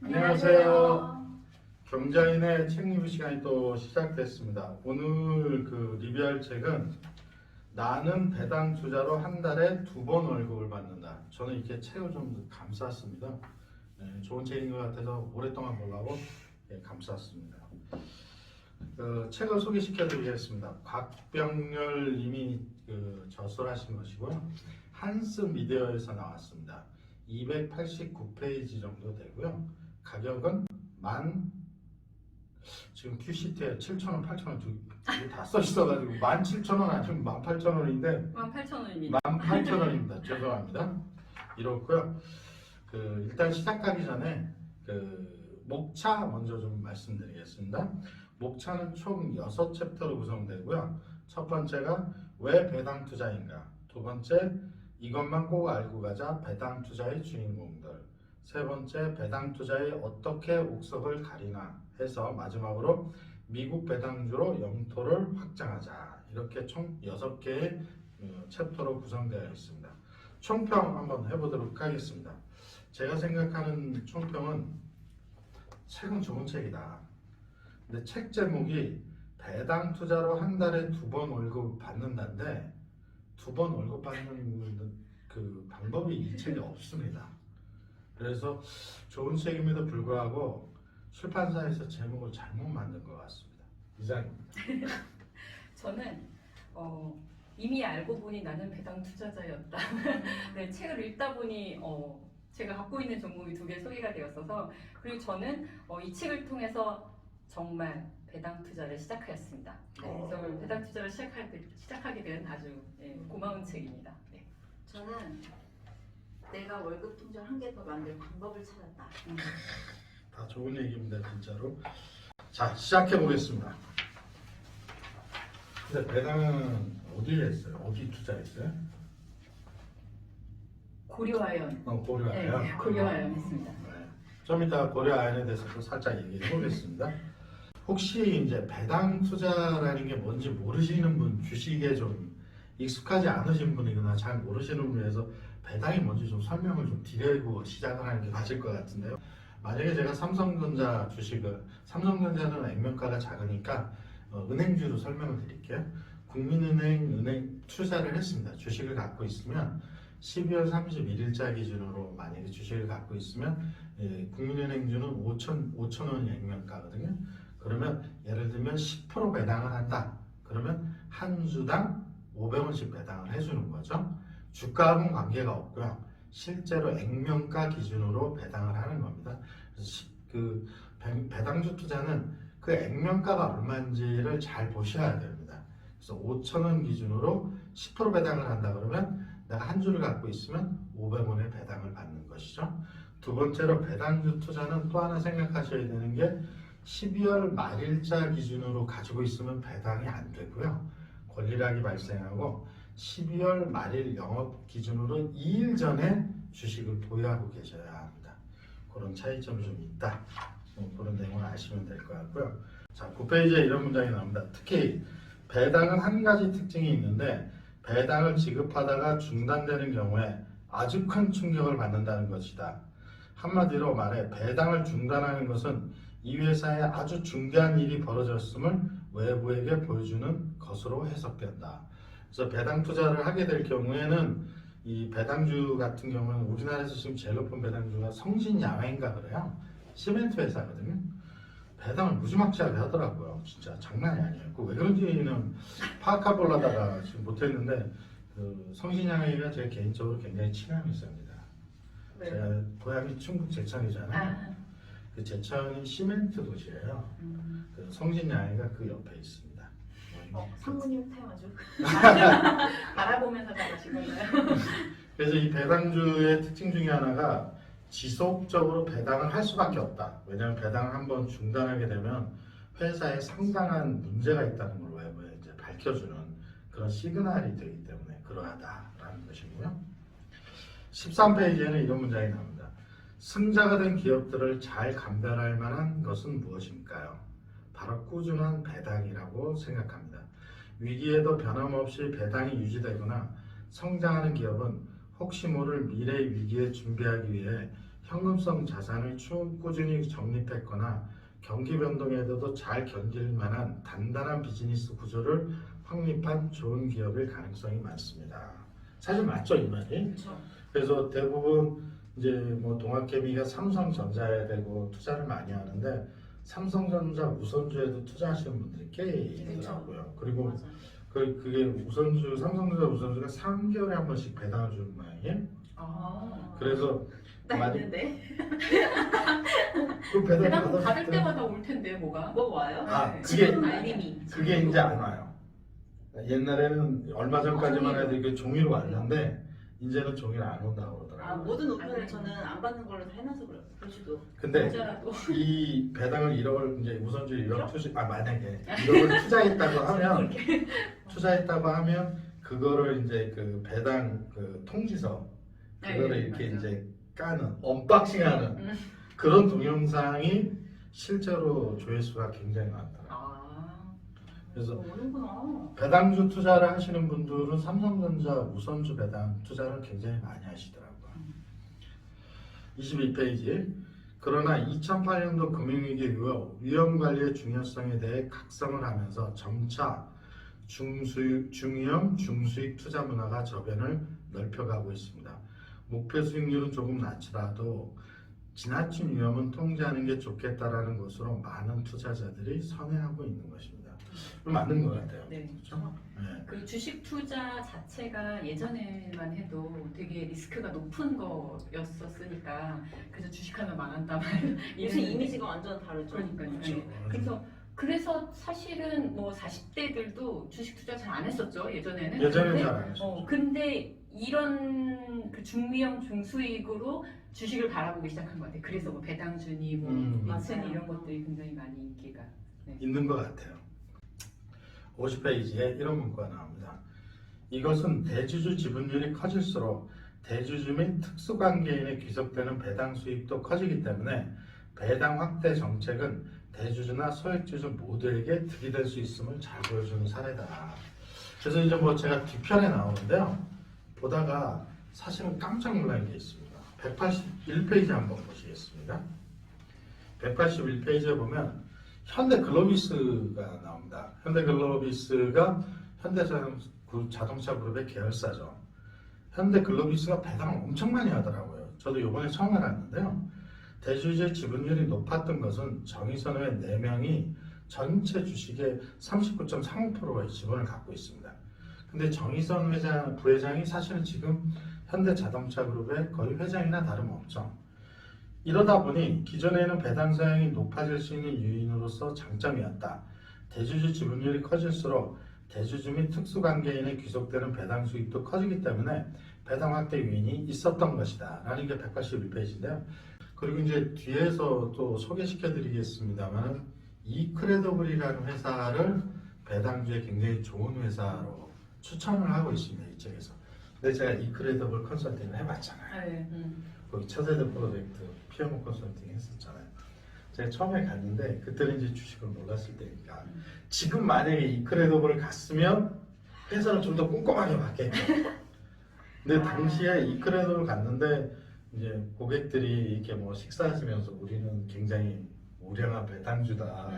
안녕하세요. 경자인의 책 리뷰 시간이 또 시작됐습니다. 오늘 리뷰할 책은 나는 배당 투자로 한 달에 2번 월급을 받는다. 저는 이렇게 책을 좀 감쌌습니다. 좋은 책인 것 같아서 오랫동안 보려고 감쌌습니다. 책을 소개시켜 드리겠습니다. 곽병렬 님이 저술하신 것이고요. 한스 미디어에서 나왔습니다. 289페이지 정도 되고요. 가격은 지금 큐시트에 7,000원, 8,000원 다 써있어가지고 17,000원 아니면 18,000원인데 18,000원입니다. 18,000원입니다. 죄송합니다. 이렇고요. 일단 시작하기 전에 목차 먼저 좀 말씀드리겠습니다. 목차는 총 6챕터로 구성되고요. 첫 번째가 왜 배당 투자인가, 두 번째 이것만 꼭 알고 가자 배당 투자의 주인공들, 세 번째 배당 투자에 어떻게 옥석을 가리나 해서 마지막으로 미국 배당주로 영토를 확장하자, 이렇게 총 6개의 챕터로 구성되어 있습니다. 총평 한번 해보도록 하겠습니다. 제가 생각하는 총평은 책은 좋은 책이다. 근데 책 제목이 배당 투자로 한 달에 2번 월급 받는다는데 2번 월급 받는 방법이 이 책에 없습니다. 그래서 좋은 책임에도 불구하고 출판사에서 제목을 잘못 만든 것 같습니다. 이상입니다. 저는 이미 알고 보니 나는 배당 투자자였다. 네, 책을 읽다 보니 제가 갖고 있는 종목이 2개 소개가 되었어서, 그리고 저는 이 책을 통해서 정말 배당 투자를 시작하였습니다. 네, 그래서 배당 투자를 시작하게 된 아주 고마운 책입니다. 네. 저는 내가 월급 통장 한 개 더 만들 방법을 찾았다. 다 좋은 얘기입니다, 진짜로. 자, 시작해 보겠습니다. 근데 배당은 어디에 했어요? 어디 투자했어요? 고려아연. 고려아연. 네, 고려아연 했습니다. 네. 좀 이따 고려아연에 대해서도 살짝 얘기해 보겠습니다. 혹시 이제 배당 투자라는 게 뭔지 모르시는 분, 주식에 좀 익숙하지 않으신 분이거나 잘 모르시는 분에서 배당이 뭔지 좀 설명을 좀 드리고 시작을 하는 게 맞을 것 같은데요. 만약에 제가 삼성전자 주식을, 삼성전자는 액면가가 작으니까 은행주로 설명을 드릴게요. 국민은행 투자를 했습니다. 주식을 갖고 있으면 12월 31일자 기준으로 만약에 주식을 갖고 있으면 국민은행주는 5,000원이 액면가거든요. 그러면 예를 들면 10% 배당을 한다. 그러면 한 주당 500원씩 배당을 해주는 거죠. 주가하고는 관계가 없고요. 실제로 액면가 기준으로 배당을 하는 겁니다. 그래서 배당주 투자는 그 액면가가 얼마인지를 잘 보셔야 됩니다. 그래서 5,000원 기준으로 10% 배당을 한다 그러면 내가 한 주를 갖고 있으면 500원의 배당을 받는 것이죠. 두 번째로 배당주 투자는 또 하나 생각하셔야 되는 게 12월 말일자 기준으로 가지고 있으면 배당이 안 되고요. 권리락이 발생하고 12월 말일 영업 기준으로 2일 전에 주식을 보유하고 계셔야 합니다. 그런 차이점이 좀 있다. 그런 내용을 아시면 될 것 같고요. 자, 9페이지에 이런 문장이 나옵니다. 특히 배당은 한 가지 특징이 있는데 배당을 지급하다가 중단되는 경우에 아주 큰 충격을 받는다는 것이다. 한마디로 말해 배당을 중단하는 것은 이 회사에 아주 중대한 일이 벌어졌음을 외부에게 보여주는 것으로 해석된다. 그래서 배당 투자를 하게 될 경우에는 이 배당주 같은 경우는 우리나라에서 지금 제일 높은 배당주가 성신양화인가 그래요. 시멘트 회사거든요. 배당을 무지막지하게 하더라고요. 진짜 장난이 아니에요. 왜 그런지는 파악해보려다가 지금 못했는데 성신양화가 제 개인적으로 굉장히 친함이 있습니다. 네. 제가 고향이 충북 제천이잖아요. 그 제천이 시멘트 도시예요. 성신양화가 그 옆에 있습니다. 상무님 타임아주. 알아보면서 잘하시고 있나요? 그래서 이 배당주의 특징 중에 하나가 지속적으로 배당을 할 수밖에 없다. 왜냐하면 배당을 한번 중단하게 되면 회사에 상당한 문제가 있다는 걸 외부에 이제 밝혀주는 그런 시그널이 되기 때문에 그러하다라는 것이고요. 13페이지에는 이런 문장이 나옵니다. 승자가 된 기업들을 잘 감별할 만한 것은 무엇일까요? 바로 꾸준한 배당이라고 생각합니다. 위기에도 변함없이 배당이 유지되거나 성장하는 기업은 혹시 모를 미래 위기에 준비하기 위해 현금성 자산을 꾸준히 적립했거나 경기 변동에도 잘 견딜 만한 단단한 비즈니스 구조를 확립한 좋은 기업일 가능성이 많습니다. 사실 맞죠, 이 말이? 그렇죠. 그래서 대부분 이제 뭐 동학개미가 삼성전자에 대고 투자를 많이 하는데 삼성전자 우선주에도 투자하시는 분들이 꽤 있더라고요. 그리고 맞아. 그게 우선주 삼성전자 우선주가 3개월에 한 번씩 배당을 주는 모양이에요. 아. 그래서 나 많이- 있는데 그 배당 배당 받았을 받을 때 때마다 올 텐데 뭐가? 뭐 와요? 아, 네. 그게- 알림이. 그게 이제 안 와요. 옛날에는 얼마 전까지만 해도 이게 종이로 왔는데 이제는 종이로 안 온다고 아 그러더라고요. 모든 우편을 저는 안 받는 걸로 다 해놔서 그래요. 그러시도. 근데 문자라도. 이 배당을 1억 이제 우선주 1억 만약에 1억을 투자했다고 하면 그거를 이제 그 배당 그 통지서 그거를 네, 이렇게 맞아. 이제 까는 언박싱하는 그런 동영상이 실제로 조회수가 굉장히 많더라고요. 아. 그래서 오는구나. 배당주 투자를 하시는 분들은 삼성전자 우선주 배당 투자를 굉장히 많이 하시더라고요. 22페이지. 그러나 2008년도 금융위기 이후 위험관리의 중요성에 대해 각성을 하면서 점차 중위험, 중수익 투자 문화가 저변을 넓혀가고 있습니다. 목표 수익률은 조금 낮더라도 지나친 위험은 통제하는 게 좋겠다라는 것으로 많은 투자자들이 선회하고 있는 것입니다. 맞는 것 같아요. 네. 그렇죠? 네. 그 주식 투자 자체가 예전에만 해도 되게 리스크가 높은 거였었으니까 그래서 주식하면 망한다 말 요새 이랬는데. 이미지가 완전 다르죠. 그러니까요. 그렇죠. 네. 그래서 사실은 뭐 40대들도 주식 투자 잘 안 했었죠 예전에는. 예전에는 근데, 잘 안 했었죠. 근데 이런 그 중위험 중수익으로 주식을 바라보기 시작한 것 같아요. 그래서 뭐 배당주니 뭐 맞아요. 리츠니 이런 것들이 굉장히 많이 인기가. 있는 것 같아요. 50페이지에 이런 문구가 나옵니다. 이것은 대주주 지분율이 커질수록 대주주 및 특수관계인에 귀속되는 배당 수입도 커지기 때문에 배당 확대 정책은 대주주나 소액주주 모두에게 득이 될 수 있음을 잘 보여주는 사례다. 그래서 이제 뭐 제가 뒤편에 나오는데요. 보다가 사실은 깜짝 놀란 게 있습니다. 181페이지 한번 보시겠습니다. 181페이지에 보면 현대글로비스가 나옵니다. 현대글로비스가 현대자동차 그룹의 계열사죠. 현대글로비스가 배당을 엄청 많이 하더라고요. 저도 이번에 처음 알았는데요. 대주주의 지분율이 높았던 것은 정의선 외 4명이 전체 주식의 39.35%의 지분을 갖고 있습니다. 근데 정의선 부회장이 사실은 지금 현대자동차 그룹의 거의 회장이나 다름없죠. 이러다 보니 기존에는 배당 사양이 높아질 수 있는 요인으로서 장점이었다. 대주주 지분율이 커질수록 대주주 및 특수관계인에 귀속되는 배당 수익도 커지기 때문에 배당 확대 요인이 있었던 것이다. 라는 게 181페이지인데요. 그리고 이제 뒤에서 또 소개시켜 드리겠습니다만 이크레더블이라는 회사를 배당주에 굉장히 좋은 회사로 추천을 하고 있습니다. 이 책에서. 근데 제가 이크레더블 컨설팅을 해봤잖아요. 네. 거기 차세대 프로젝트 PMO 컨설팅 했었잖아요. 제가 처음에 갔는데 그때는 이제 주식을 몰랐을 때니까 지금 만약에 이크레더블을 갔으면 회사를 좀 더 꼼꼼하게 봤겠죠. 근데 당시에 이크레더블 갔는데 이제 고객들이 이렇게 뭐 식사하시면서 우리는 굉장히 우량한 배당주다.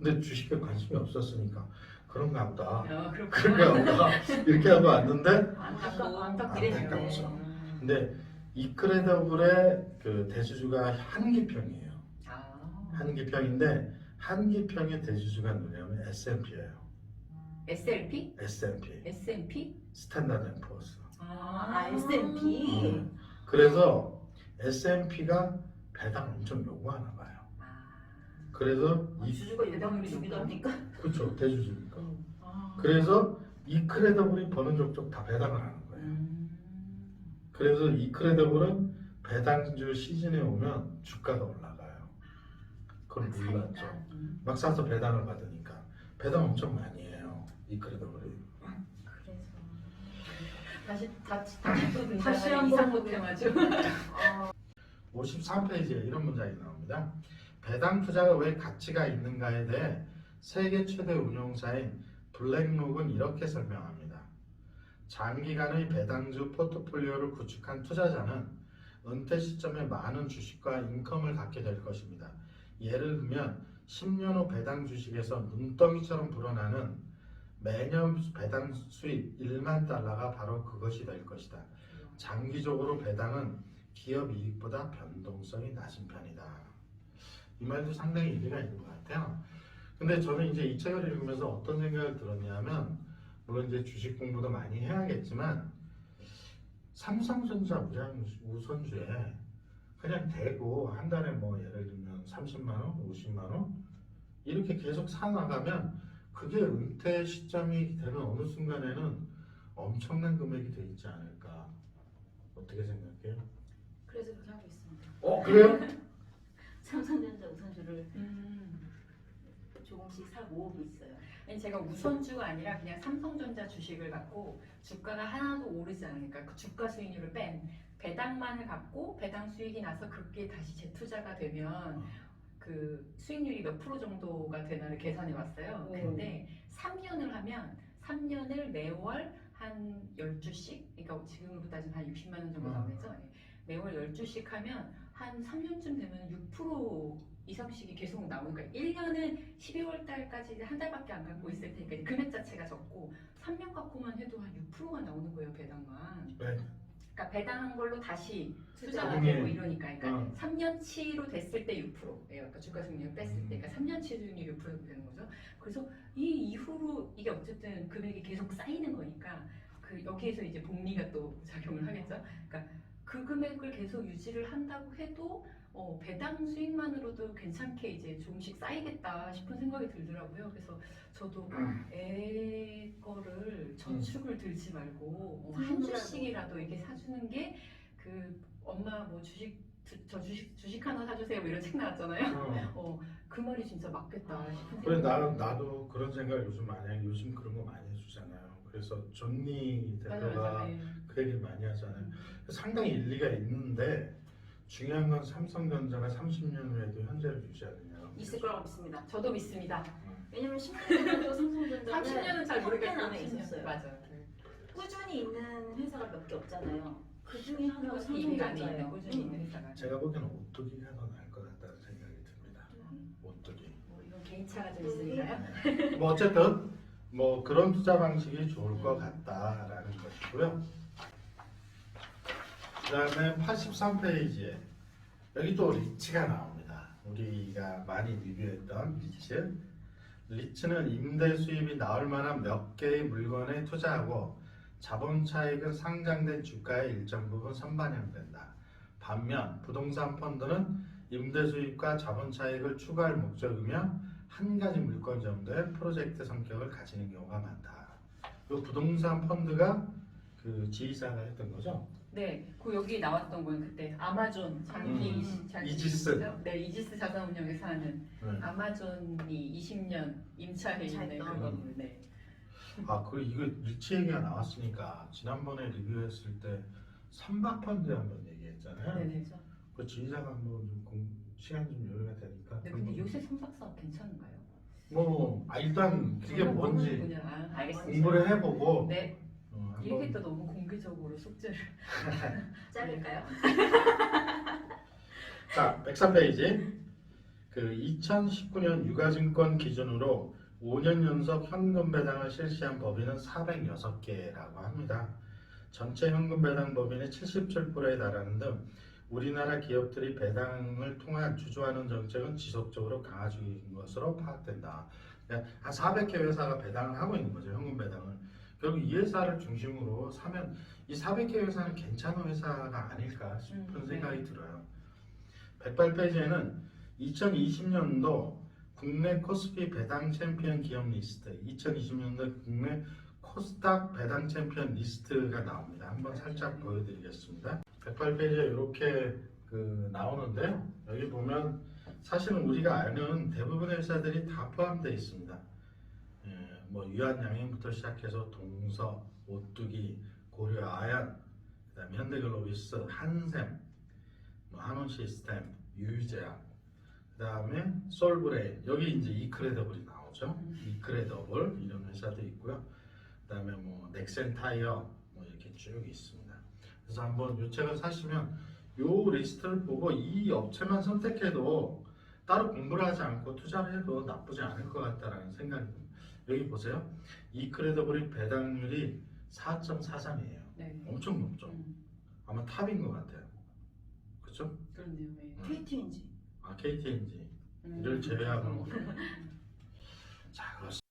근데 주식에 관심이 없었으니까 그런가 보다. 그런가 보다. 이렇게 하고 왔는데 안타깝죠. 근데 이크레더블의 그 대주주가 한기평이에요. 한기평인데 한기평의 대주주가 누구냐면 S&P예요. SLP? S&P. S&P? 스탠다드 앤 포어스. S&P. 그래서 S&P가 배당 엄청 요구하나 봐요. 그래서 주주가 배당률이 여기답니까? 그렇죠. 대주주니까. 그래서 이크레더블이 버는 족족 다 배당을 하는 거예요. 그래서 이크레더블은 배당주 시즌에 오면 주가가 올라가요. 그걸 몰랐죠. 막 사서 배당을 받으니까 배당 엄청 많이 해요. 이크레더블이. 다시 한번 이상도 테마죠. 53페이지에 이런 문장이 나옵니다. 배당 투자가 왜 가치가 있는가에 대해 세계 최대 운용사인 블랙록은 이렇게 설명합니다. 장기간의 배당주 포트폴리오를 구축한 투자자는 은퇴 시점에 많은 주식과 인컴을 갖게 될 것입니다. 예를 들면 10년 후 배당 주식에서 눈덩이처럼 불어나는 매년 배당 수입 1만 달러가 바로 그것이 될 것이다. 장기적으로 배당은 기업 이익보다 변동성이 낮은 편이다. 이 말도 상당히 일리가 있는 것 같아요. 근데 저는 이제 이 책을 읽으면서 어떤 생각을 들었냐면, 물론 이제 주식 공부도 많이 해야겠지만 삼성전자 우선주에 그냥 대고 한 달에 뭐 예를 들면 30만 원, 50만 원 이렇게 계속 사 나가면 그게 은퇴 시점이 되는 어느 순간에는 엄청난 금액이 돼 있지 않을까. 어떻게 생각해요? 그래서 그렇게 하고 있습니다. 그래요? 삼성전자 우선주를 조금씩 사고 오고 있어요. 아니, 제가 우선주가 아니라 그냥 삼성전자 주식을 갖고 주가가 하나도 오르지 않으니까 그 주가 수익률을 뺀 배당만을 갖고 배당 수익이 나서 그게 다시 재투자가 되면 그 수익률이 몇 프로 정도가 되나를 계산해 봤어요. 근데 3년을 하면 3년을 매월 한 12주씩, 그러니까 지금으로 따지면 한 60만 원 정도 나오죠. 매월 12주씩 하면 한 3년쯤 되면 6% 이상씩이 계속 나오니까 1년은 12월 달까지 한 달밖에 안 갖고 있을 테니까 금액 자체가 적고 3년 갖고만 해도 한 6%가 나오는 거예요, 배당만. 네. 그러니까 배당한 걸로 다시 투자가 나중에, 되고 이러니까, 그러니까 3년치로 됐을 때 6%예요. 그러니까 주가 수익률 뺐을 때, 그러니까 3년치 수익률이 6% 되는 거죠. 그래서 이 이후로 이게 어쨌든 금액이 계속 쌓이는 거니까 그 여기에서 이제 복리가 또 작용을 하겠죠. 그러니까 그 금액을 계속 유지를 한다고 해도 배당 수익만으로도 괜찮게 이제 조금씩 쌓이겠다 싶은 생각이 들더라고요. 그래서 저도 애 거를 저축을 들지 말고 한 주씩이라도 이렇게 사주는 게 그 엄마 뭐 주식 하나 사주세요 뭐 이런 책 나왔잖아요. 그 말이 진짜 맞겠다 싶은 그래 생각이 나도 그런 생각을 요즘 많이 해요. 요즘 그런 거 많이 해주잖아요. 그래서 존니 대표가 그 얘기를 많이 하잖아요. 상당히 일리가 있는데 중요한 건 삼성전자가 30년 후에도 현재를 유지하느냐. 있을 거라고 믿습니다. 저도 믿습니다. 왜냐면 10년 전도 삼성전자는 30년은 잘 모르겠고 안에 있었어요. 맞아요. 꾸준히 있는 회사가 몇 개 없잖아요. 그 중에 하나가 이미 안에 있는 삼성전자예요. 꾸준히 있는 회사가. 제가 보기에는 오뚜기가 더 나을 것 같다는 생각이 듭니다. 오뚜기. 뭐 이건 개인차가 좀 있으니까요. 뭐 어쨌든 뭐 그런 투자 방식이 좋을 것 같다라는 것이고요. 그다음에 83페이지에 여기 또 리츠가 나옵니다. 우리가 많이 리뷰했던 리츠. 리츠는 임대 수입이 나올 만한 몇 개의 물건에 투자하고 자본 차익은 상장된 주가의 일정 부분 선반영된다. 반면 부동산 펀드는 임대 수입과 자본 차익을 추구할 목적이며 한 가지 물건 정도의 프로젝트 성격을 가지는 경우가 많다. 이 부동산 펀드가 그 지휘사가 했던 거죠? 네, 그 여기 나왔던 건 그때 아마존 장기 이지스. 네, 이지스 자산운용에서 하는 아마존이 20년 임차해 있는 임차했던 그건 네. 이거 리츠 얘기가 나왔으니까 지난번에 리뷰했을 때 삼박펀드 한번 얘기했잖아요. 네네. 그 지휘자가 한번 시간 좀 여유가 되니까. 네, 근데 요새 선박사업 괜찮은가요? 일단 그게 뭔지 알겠습니다. 공부를 해보고. 네, 한번 얘기했다 너무 공개적으로 숙제를. 자를까요? 자, 104페이지. 그 2019년 유가증권 기준으로 5년 연속 현금 배당을 실시한 법인은 406개라고 합니다. 전체 현금 배당 법인의 77%에 달하는 등 우리나라 기업들이 배당을 통한 주주환원 정책은 지속적으로 강화중인 것으로 파악된다. 그러니까 한 400개 회사가 배당을 하고 있는 거죠. 현금 배당을. 결국 이 회사를 중심으로 사면 이 400개 회사는 괜찮은 회사가 아닐까 싶은 생각이 들어요. 108페이지에는 2020년도 국내 코스피 배당 챔피언 기업 리스트, 2020년도 국내 코스닥 배당 챔피언 리스트가 나옵니다. 한번 살짝 보여드리겠습니다. 108페이지에 이렇게 나오는데요. 여기 보면 사실은 우리가 아는 대부분의 회사들이 다 포함되어 있습니다. 뭐 유한양행부터 시작해서 동서, 오뚜기, 고려 아연, 그다음에 현대글로비스, 한샘, 한원시스템, 유유제약, 그다음에 솔브레인, 여기 이제 이크레더블이 나오죠. 이크레더블 이런 회사도 있고요. 그다음에 뭐 넥센타이어 뭐 이렇게 쭉 있습니다. 그래서 한번 이 책을 사시면 요 리스트를 보고 이 업체만 선택해도 따로 공부를 하지 않고 투자를 해도 나쁘지 않을 것 같다라는 생각이 듭니다. 여기 보세요. 이크레더블이 배당률이 4.43이에요. 네. 엄청 높죠. 아마 탑인 것 같아요. 그렇죠? 그렇네요. 네. KTNG. KTNG 이를 제외하고 자, 그렇습니다.